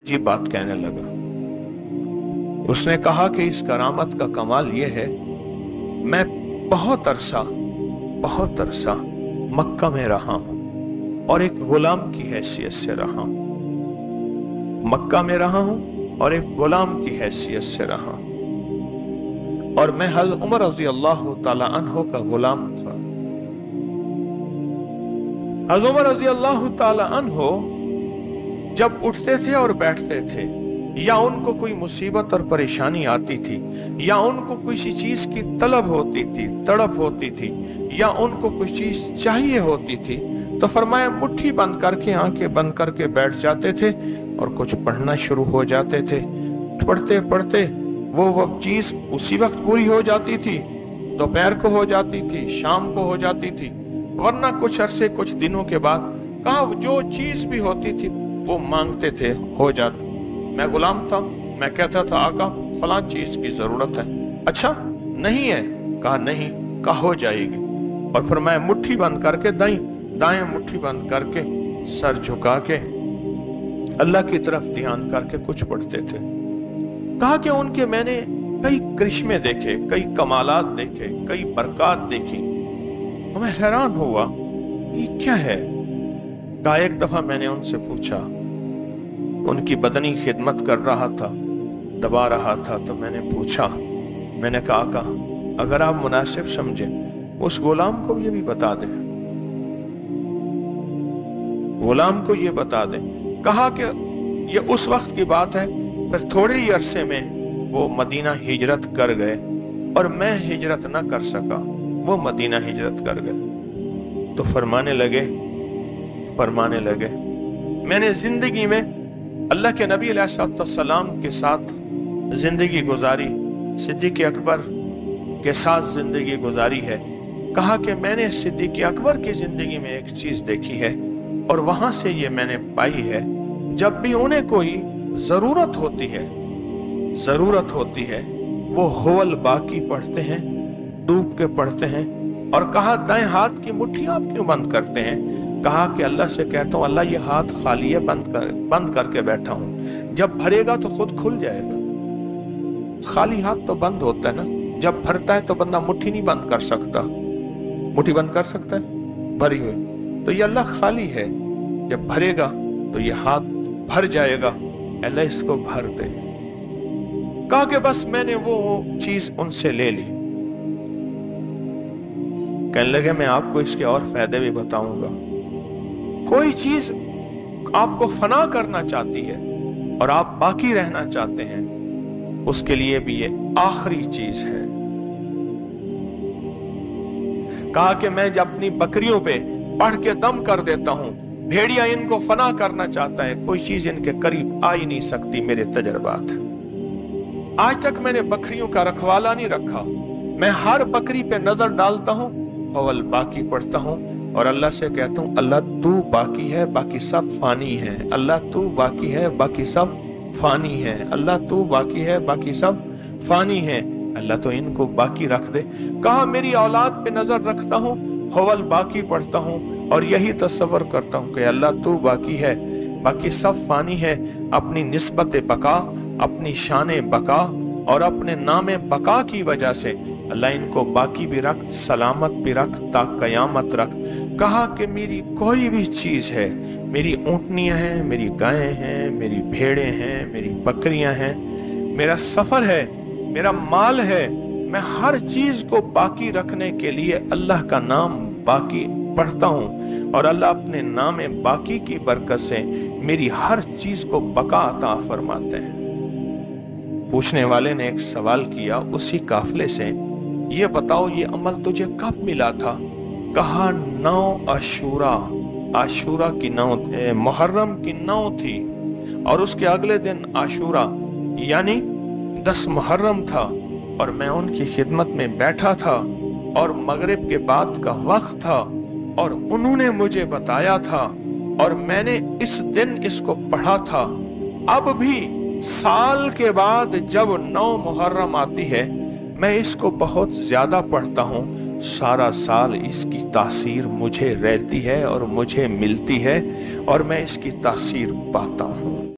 जी बात कहने लगा। उसने कहा कि इस करामत का कमाल यह है, मैं बहुत अरसा मक्का में रहा हूं और एक गुलाम की हैसियत से रहा हूं। मक्का में रहा हूं और एक गुलाम की हैसियत से रहा हूं और मैं हज़रत उमर रज़ी अल्लाह ताला अन्हो का गुलाम था। हज़रत उमर रज़ी अल्लाह ताला अन्हो जब उठते थे और बैठते थे, या उनको कोई मुसीबत और परेशानी आती थी, या उनको किसी चीज की तलब होती थी, तड़प होती थी, या उनको कुछ चीज चाहिए होती थी, तो फरमाया मुट्ठी बंद करके, आंखें बंद करके बैठ जाते थे और कुछ पढ़ना शुरू हो जाते थे। पढ़ते पढ़ते वो चीज उसी वक्त पूरी हो जाती थी, दोपहर को हो जाती थी, शाम को हो जाती थी, वरना कुछ अरसे कुछ दिनों के बाद कहा जो चीज भी होती थी वो मांगते थे, हो जाती। मैं गुलाम था, मैं कहता था आका फलां चीज की जरूरत है, अच्छा नहीं है, कहा नहीं, कहा हो जाएगी। और फिर मैं मुट्ठी बंद करके दाएं मुट्ठी बंद करके सर झुका के अल्लाह की तरफ ध्यान करके कुछ पढ़ते थे। कहा कि उनके मैंने कई करिश्मे देखे, कई कमालात देखे, कई बरकत देखी, मैं हैरान हुआ ये क्या है। कहा एक दफा मैंने उनसे पूछा, उनकी बदनी खिदमत कर रहा था, दबा रहा था, तो मैंने पूछा, मैंने कहा अगर आप मुनासिब समझे उस गुलाम को ये भी बता दें, गुलाम को ये बता दें। कहा कि ये उस वक्त की बात है, फिर थोड़े ही अरसे में वो मदीना हिजरत कर गए और मैं हिजरत ना कर सका, वो मदीना हिजरत कर गए। तो फरमाने लगे मैंने जिंदगी में अल्लाह के नबी अलैहिस्सलाम के साथ जिंदगी गुजारी, सिद्दीक़ अकबर के साथ जिंदगी गुजारी है। कहा कि मैंने सिद्दीक़ अकबर की जिंदगी में एक चीज देखी है और वहां से ये मैंने पाई है, जब भी उन्हें कोई जरूरत होती है वो हुवल बाकी पढ़ते हैं, डूब के पढ़ते हैं। और कहा दाएं हाथ की मुट्ठी आप क्यों बंद करते हैं? कहा कि अल्लाह से कहता हूं अल्लाह ये हाथ खाली है, बंद करके बैठा हूं, जब भरेगा तो खुद खुल जाएगा। खाली हाथ तो बंद होता है ना, जब भरता है तो बंदा मुट्ठी नहीं बंद कर सकता। मुट्ठी बंद कर सकता है भरी हुई, तो ये अल्लाह खाली है, जब भरेगा तो ये हाथ भर जाएगा, अल्लाह इसको भर दे। कहा कि बस मैंने वो चीज उनसे ले ली। कहने लगे मैं आपको इसके और फायदे भी बताऊंगा। कोई चीज आपको फना करना चाहती है और आप बाकी रहना चाहते हैं, उसके लिए भी ये आखिरी चीज है। कहा कि मैं जब अपनी बकरियों पे पढ़ के दम कर देता हूं, भेड़िया इनको फना करना चाहता है, कोई चीज इनके करीब आ ही नहीं सकती, मेरे तजर्बात है। आज तक मैंने बकरियों का रखवाला नहीं रखा, मैं हर बकरी पे नजर डालता हूं, अव्वल बाकी पढ़ता हूं और अल्लाह से कहता हूं अल्लाह तू बाकी है, बाकी सब फानी है, अल्लाह तू बाकी है, बाकी सब फानी है, अल्लाह तू बाकी है, बाकी सब फानी है, अल्लाह तो इनको बाकी रख दे। कहा मेरी औलाद पे नजर रखता हूं, अव्वल बाकी पढ़ता हूं और यही तसव्वुर करता हूं कि अल्लाह तू बाकी है, बाकी सब फानी है। अपनी निस्बत बका, अपनी शान बका और अपने नाम बका की वजह से अल्लाह इनको बाकी भी रख, सलामत भी रख, ता कयामत रख। कहा कि मेरी कोई भी चीज है, मेरी ऊँटनियां हैं, मेरी गायें हैं, मेरी भेड़ें हैं, मेरी बकरियां हैं, मेरा सफर है, मेरा माल है, मैं हर चीज को बाकी रखने के लिए अल्लाह का नाम बाकी पढ़ता हूँ और अल्लाह अपने नाम बाकी की बरकत से मेरी हर चीज को बका अता फरमाते हैं। पूछने वाले ने एक सवाल किया उसी काफिले से, ये बताओ ये अमल तुझे कब मिला था? कहा 9 आशूरा की 9 मुहर्रम की 9 थी और उसके अगले दिन आशूरा यानी 10 मुहर्रम था और मैं उनकी खिदमत में बैठा था और मगरिब के बाद का वक्त था और उन्होंने मुझे बताया था और मैंने इस दिन इसको पढ़ा था। अब भी साल के बाद जब 9 मुहर्रम आती है मैं इसको बहुत ज्यादा पढ़ता हूँ, सारा साल इसकी तासीर मुझे रहती है और मुझे मिलती है और मैं इसकी तासीर पाता हूँ।